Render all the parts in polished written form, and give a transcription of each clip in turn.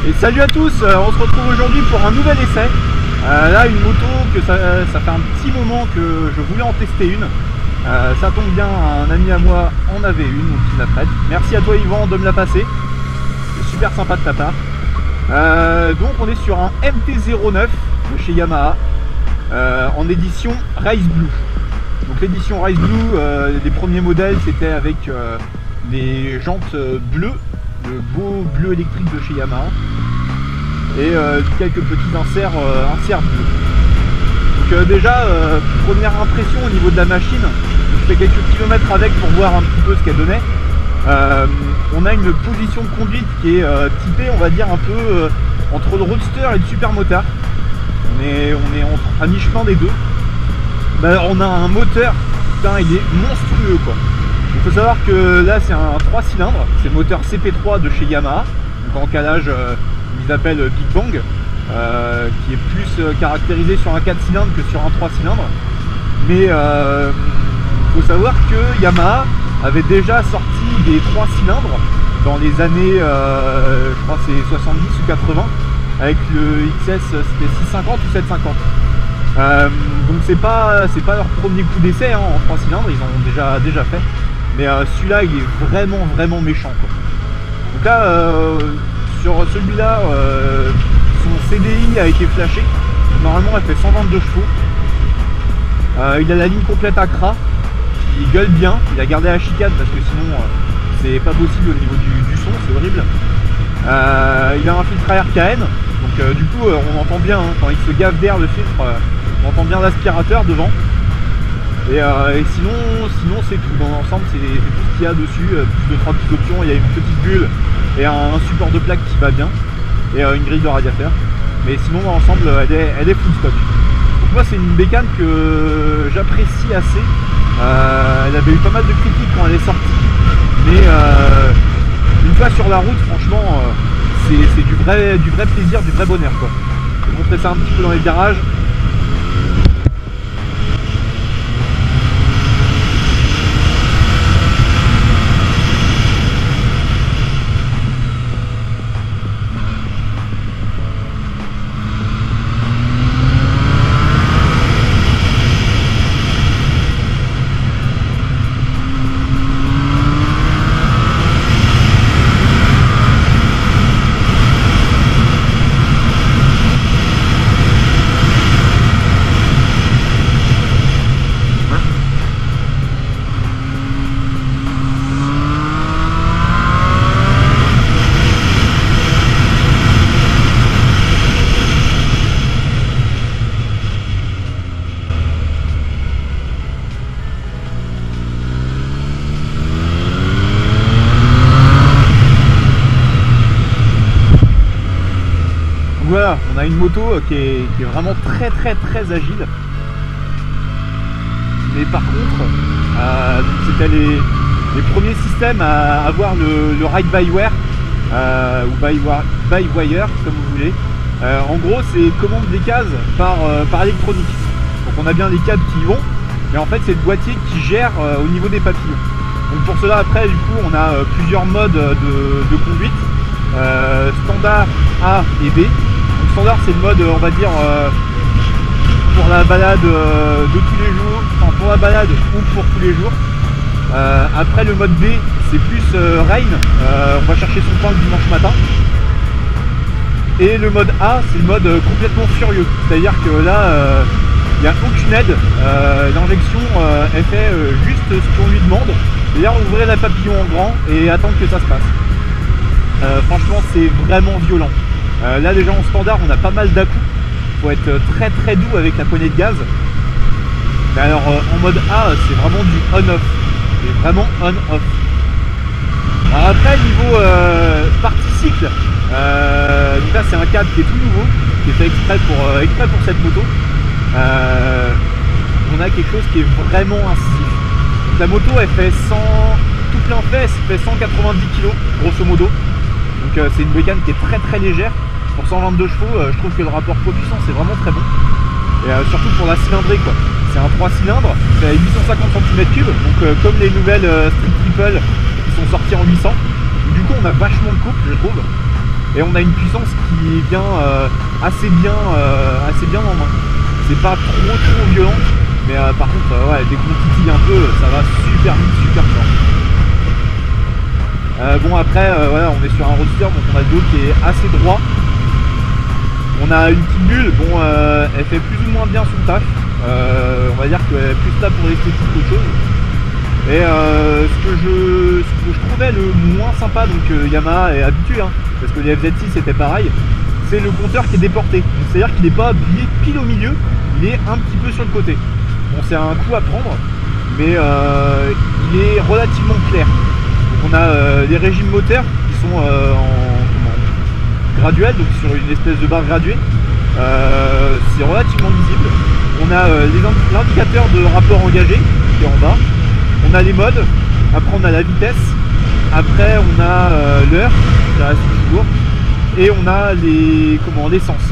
Et salut à tous, on se retrouve aujourd'hui pour un nouvel essai. Là une moto que ça fait un petit moment que je voulais en tester une. Ça tombe bien, un ami à moi en avait une, donc il me la prête. Merci à toi Yvan de me la passer. C'est super sympa de ta part. Donc on est sur un MT-09 de chez Yamaha en édition Race Blue. Donc l'édition Race Blue, les premiers modèles c'était avec les jantes bleues, le beau bleu électrique de chez Yamaha et quelques petits inserts bleus. Donc déjà première impression au niveau de la machine, je fais quelques kilomètres avec pour voir un petit peu ce qu'elle donnait. On a une position de conduite qui est typée, on va dire, un peu entre le roadster et le supermotard. On est à mi-chemin des deux. Ben, on a un moteur, putain, il est monstrueux quoi. Il faut savoir que là c'est un 3 cylindres, c'est le moteur CP3 de chez Yamaha, donc en calage ils appellent Big Bang, qui est plus caractérisé sur un 4 cylindres que sur un 3 cylindres. Mais il faut savoir que Yamaha avait déjà sorti des 3 cylindres dans les années, je crois c'est 70 ou 80, avec le XS c'était 650 ou 750. Donc c'est pas leur premier coup d'essai hein, en 3 cylindres, ils en ont déjà fait. Mais celui-là il est vraiment méchant quoi. Donc là sur celui-là son CDI a été flashé. Normalement elle fait 122 chevaux. Il a la ligne complète Accra, il gueule bien, il a gardé la chicane parce que sinon c'est pas possible au niveau du son, c'est horrible. Il a un filtre à RKN, donc du coup on entend bien hein, quand il se gave d'air le filtre, on entend bien l'aspirateur devant. Et sinon c'est tout, dans l'ensemble c'est tout ce qu'il y a dessus, plus de 3 petites options, il y a une petite bulle et un support de plaque qui va bien, et une grille de radiateur. Mais sinon dans l'ensemble elle est full stock. Donc moi c'est une bécane que j'apprécie assez. Elle avait eu pas mal de critiques quand elle est sortie, mais une fois sur la route franchement c'est du vrai plaisir, du vrai bonheur quoi. Je vais montrer ça un petit peu dans les virages. Voilà, on a une moto qui est vraiment très agile. Mais par contre, c'était les premiers systèmes à avoir le ride-by-wire ou by-wire comme vous voulez. En gros, c'est commande des cases par électronique. Donc on a bien les câbles qui y vont, mais en fait c'est le boîtier qui gère au niveau des papillons. Donc pour cela après du coup on a plusieurs modes de conduite, standard A et B. Donc standard c'est le mode on va dire pour la balade de tous les jours, enfin pour la balade ou pour tous les jours. Après le mode B c'est plus rain, on va chercher son pain le dimanche matin. Et le mode A c'est le mode complètement furieux, c'est à dire que là il n'y a aucune aide, l'injection est fait juste ce qu'on lui demande, c'est-à-dire ouvrir la papillon en grand et attendre que ça se passe. Franchement c'est vraiment violent. Là déjà en standard on a pas mal d'à-coups, il faut être très doux avec la poignée de gaz. Mais alors en mode A c'est vraiment du on-off, c'est vraiment on-off. Après niveau partie cycle, donc là c'est un câble qui est tout nouveau, qui est fait exprès pour cette moto. On a quelque chose qui est vraiment incisif. Donc la moto elle fait 100, tout plein fait, elle fait 190 kg grosso modo. Donc c'est une bécane qui est très légère. Pour 122 chevaux, je trouve que le rapport poids-puissance est vraiment très bon. Et surtout pour la cylindrée quoi. C'est un 3 cylindres, c'est 850 cm3, donc comme les nouvelles Street Triple qui sont sorties en 800. Du coup on a vachement de couple je trouve. et on a une puissance qui vient assez bien en main. C'est pas trop violent, mais par contre ouais, dès qu'on titille un peu, ça va super vite, super fort. Bon après voilà, on est sur un roadster, donc on a le dos qui est assez droit. On a une petite bulle, bon elle fait plus ou moins bien son taf. On va dire qu'elle est plus là pour l'esthétique qu'autre chose. Et ce que je trouvais le moins sympa, donc Yamaha est habitué, hein, parce que les FZ6 c'était pareil, c'est le compteur qui est déporté. C'est-à-dire qu'il n'est pas pile au milieu, il est un petit peu sur le côté. Bon, c'est un coup à prendre, mais il est relativement clair. Donc on a les régimes moteurs qui sont graduels, donc sur une espèce de barre graduée. C'est relativement visible. On a l'indicateur de rapport engagé qui est en bas. On a les modes. Après on a la vitesse. Après on a l'heure qui reste toujours. Et on a l'essence.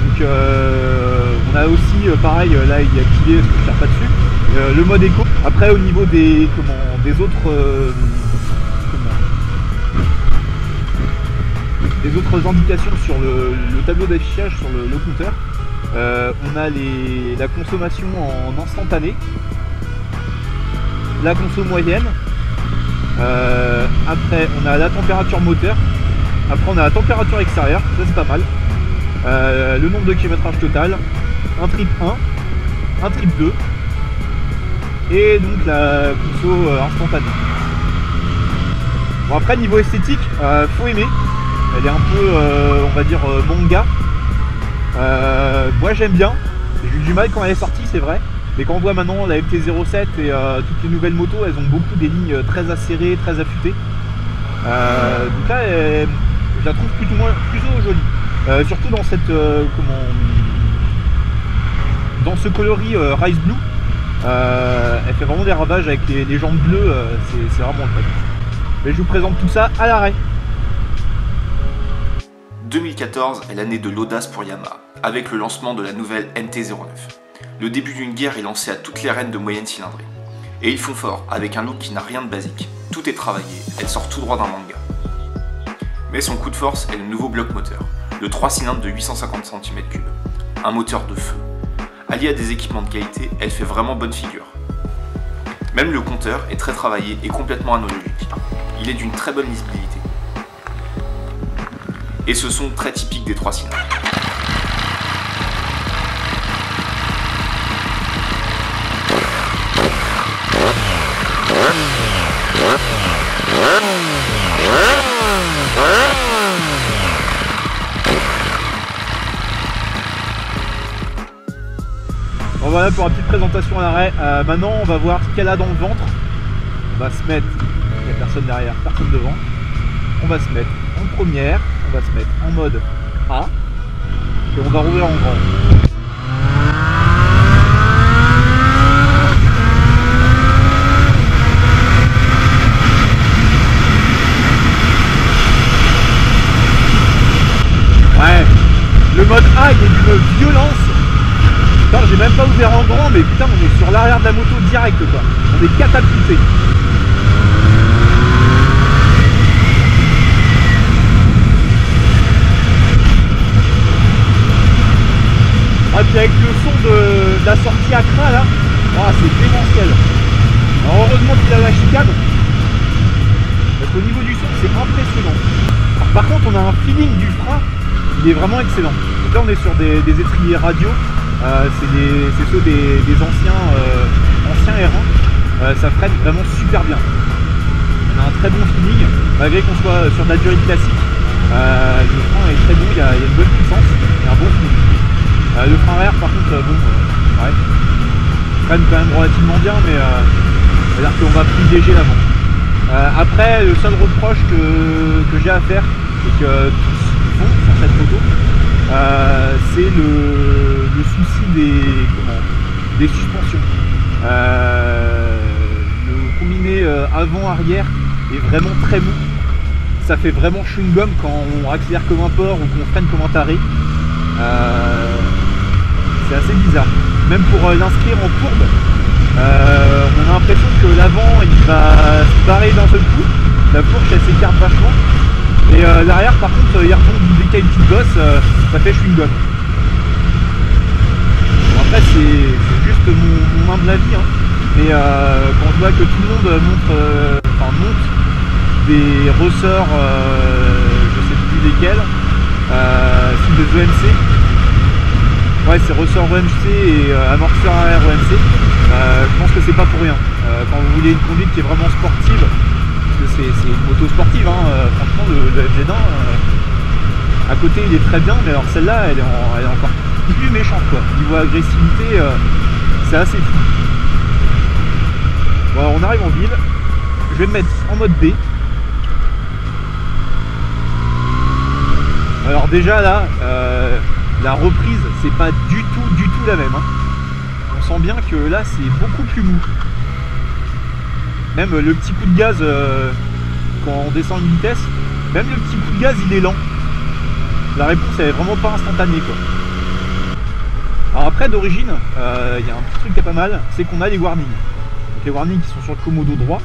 Donc on a aussi pareil, là il est activé parce que je ne tire pas dessus. Le mode éco. Après au niveau des autres indications sur le tableau d'affichage sur le compteur, on a la consommation en instantané, la conso moyenne, après on a la température moteur, après on a la température extérieure, ça c'est pas mal, le nombre de kilométrage total, un trip 1, un trip 2 et donc la conso instantanée. Bon après niveau esthétique, faut aimer. Elle est un peu, on va dire, manga. Moi j'aime bien. J'ai eu du mal quand elle est sortie, c'est vrai. Mais quand on voit maintenant la MT-07 et toutes les nouvelles motos, elles ont beaucoup des lignes très acérées, très affûtées. Donc là, je la trouve plutôt jolie. Surtout dans cette, dans ce coloris Rice Blue. Elle fait vraiment des ravages avec les jambes bleues. C'est vraiment le fait. Mais je vous présente tout ça à l'arrêt. 2014 est l'année de l'audace pour Yamaha, avec le lancement de la nouvelle MT-09. Le début d'une guerre est lancé à toutes les reines de moyenne cylindrée. Et ils font fort, avec un look qui n'a rien de basique. Tout est travaillé, elle sort tout droit d'un manga. Mais son coup de force est le nouveau bloc moteur, le 3 cylindres de 850 cm3. Un moteur de feu. Allié à des équipements de qualité, elle fait vraiment bonne figure. Même le compteur est très travaillé et complètement analogique. Il est d'une très bonne lisibilité. Et ce son très typique des 3 cylindres. Bon voilà pour la petite présentation à l'arrêt. Maintenant on va voir ce qu'elle a dans le ventre. On va se mettre, il n'y a personne derrière, personne devant. On va se mettre en première, on va se mettre en mode A et on va rouvrir en grand. Ouais, le mode A il est d'une violence. Putain, j'ai même pas ouvert en grand, mais putain, on est sur l'arrière de la moto direct quoi. On est catapulté. Et puis avec le son de la sortie Accra là, oh, c'est démentiel. Alors heureusement qu'il a la chicane, parce qu'au niveau du son c'est impressionnant. Alors, par contre on a un feeling du frein, il est vraiment excellent. Donc là on est sur des étriers radio, c'est ceux des anciens R1, ça freine vraiment super bien. On a un très bon feeling, malgré qu'on soit sur de la durée classique, le frein est très bon, il y a une bonne puissance et un bon feeling. Le frein arrière par contre, bon, ouais, freine quand même relativement bien, mais c'est-à-dire qu'on va privilégier l'avant. Après, le seul reproche que j'ai à faire, et que tous font sur cette moto, c'est le souci des suspensions. Le combiné avant-arrière est vraiment très mou. Ça fait vraiment chewing-gum quand on accélère comme un porc ou qu'on freine comme un taré. C'est assez bizarre. Même pour l'inscrire en courbe, on a l'impression que l'avant il va se barrer d'un seul coup. La fourche elle s'écarte vachement. Et l'arrière par contre il retombe dès qu'il y a une petite bosse, ça fait chewing-gum. Après c'est juste mon humble avis, hein. Mais quand je vois que tout le monde monte des ressorts, je sais plus lesquels, c'est des EMC. Ouais, c'est ressort EMC et amortisseur arrière EMC. Je pense que c'est pas pour rien. Quand vous voulez une conduite qui est vraiment sportive, parce que c'est une moto sportive, hein, franchement le FZ1 à côté il est très bien, mais alors celle-là elle est encore plus méchante quoi. Niveau agressivité, c'est assez fou. Bon, alors on arrive en ville. Je vais me mettre en mode B. Alors déjà là, la reprise c'est pas du tout la même, hein. On sent bien que là c'est beaucoup plus mou. Même le petit coup de gaz quand on descend une vitesse, même le petit coup de gaz il est lent. La réponse elle est vraiment pas instantanée quoi. Alors après d'origine, il y a un petit truc qui est pas mal, c'est qu'on a les warnings. Donc les warnings qui sont sur le commodo droit.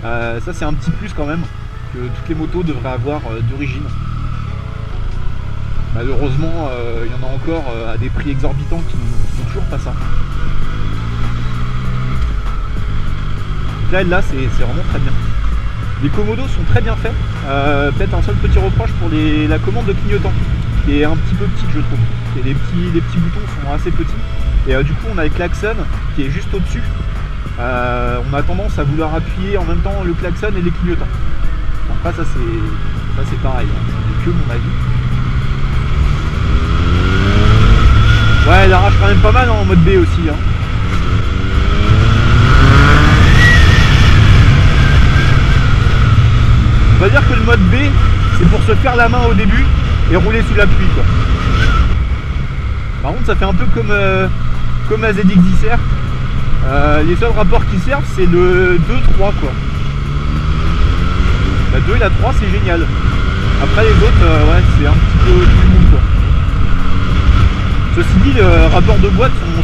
Ça c'est un petit plus quand même que toutes les motos devraient avoir d'origine. Malheureusement, il y en a encore à des prix exorbitants qui n'ont toujours pas ça. Là c'est vraiment très bien. Les commodos sont très bien faits. Peut-être un seul petit reproche pour la commande de clignotant, qui est un petit peu petite je trouve. Et les petits boutons sont assez petits. Et du coup on a le klaxon qui est juste au-dessus. On a tendance à vouloir appuyer en même temps le klaxon et les clignotants. Enfin ça c'est pareil, hein. C'est que mon avis. Ouais, elle arrache quand même pas mal hein, en mode B aussi. Hein. On va dire que le mode B, c'est pour se faire la main au début et rouler sous la pluie quoi. Par contre, ça fait un peu comme la ZX10R. Les seuls rapports qui servent, c'est le 2-3 quoi. La 2 et la 3, c'est génial. Après les autres, ouais, c'est un petit peu plus mou quoi. Ceci dit, les rapports de boîte sont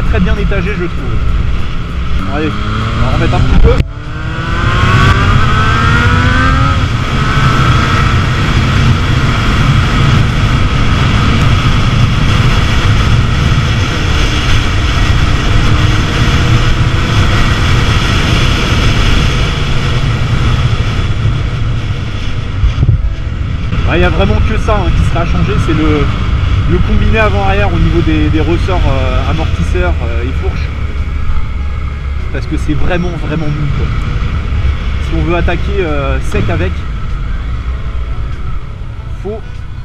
très bien étagés je trouve. Allez, on va remettre un petit peu. Il n'y a vraiment que ça hein, qui sera à changer, c'est le combiné avant-arrière au niveau des ressorts amortisseurs et fourches. Parce que c'est vraiment mou quoi. Si on veut attaquer sec avec, faut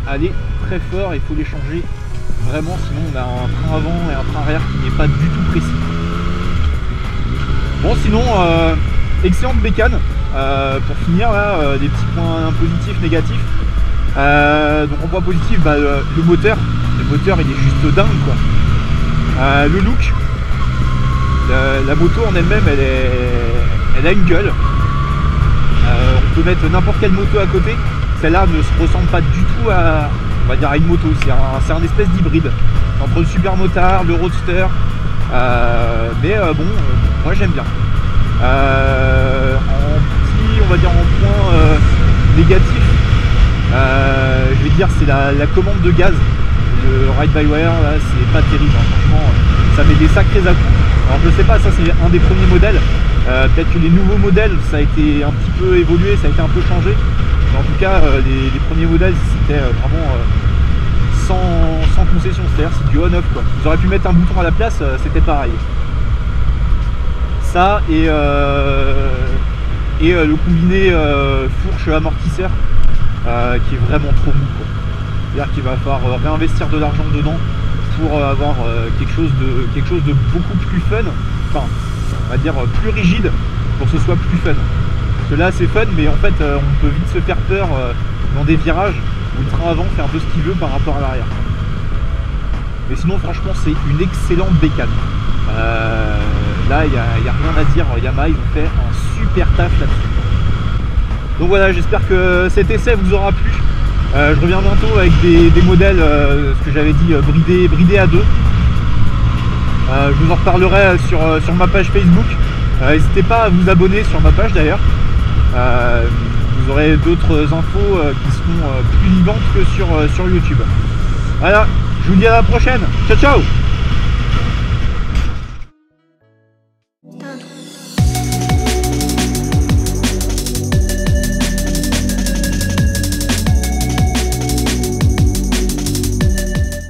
aller très fort, il faut les changer vraiment, sinon on a un train avant et un train arrière qui n'est pas du tout précis. Bon sinon, excellente bécane. Pour finir là, des petits points positifs, négatifs. Donc en point positif, le moteur il est juste dingue quoi. Le look, la moto en elle-même elle a une gueule. On peut mettre n'importe quelle moto à côté, celle-là ne se ressemble pas du tout à, on va dire, à une moto, c'est un espèce d'hybride entre le supermotard, le roadster, mais bon, moi j'aime bien. En petit, on va dire en point négatif, je vais dire c'est la commande de gaz. Le ride-by-wire là c'est pas terrible hein. Franchement ça met des sacrés à-coups. Alors je sais pas, ça c'est un des premiers modèles, peut-être que les nouveaux modèles ça a été un petit peu évolué, ça a été un peu changé, mais en tout cas les premiers modèles c'était vraiment sans concession, c'est-à-dire c'est du on-off quoi. Ils auraient pu mettre un bouton à la place, c'était pareil. Ça et le combiné fourche amortisseur qui est vraiment trop mou quoi. C'est-à-dire qu'il va falloir réinvestir de l'argent dedans pour avoir quelque chose de beaucoup plus fun, enfin on va dire plus rigide pour que ce soit plus fun. Parce que là c'est fun mais en fait on peut vite se faire peur dans des virages où le train avant fait un peu ce qu'il veut par rapport à l'arrière. Mais sinon franchement c'est une excellente bécane. Là il n'y a rien à dire, Yamaha ils ont fait un super taf là-dessus. Donc voilà, j'espère que cet essai vous aura plu. Je reviens bientôt avec des modèles, ce que j'avais dit, bridés à deux. Je vous en reparlerai sur ma page Facebook. N'hésitez pas à vous abonner sur ma page d'ailleurs. vous aurez d'autres infos qui seront plus vivantes que sur YouTube. Voilà, je vous dis à la prochaine. Ciao ciao.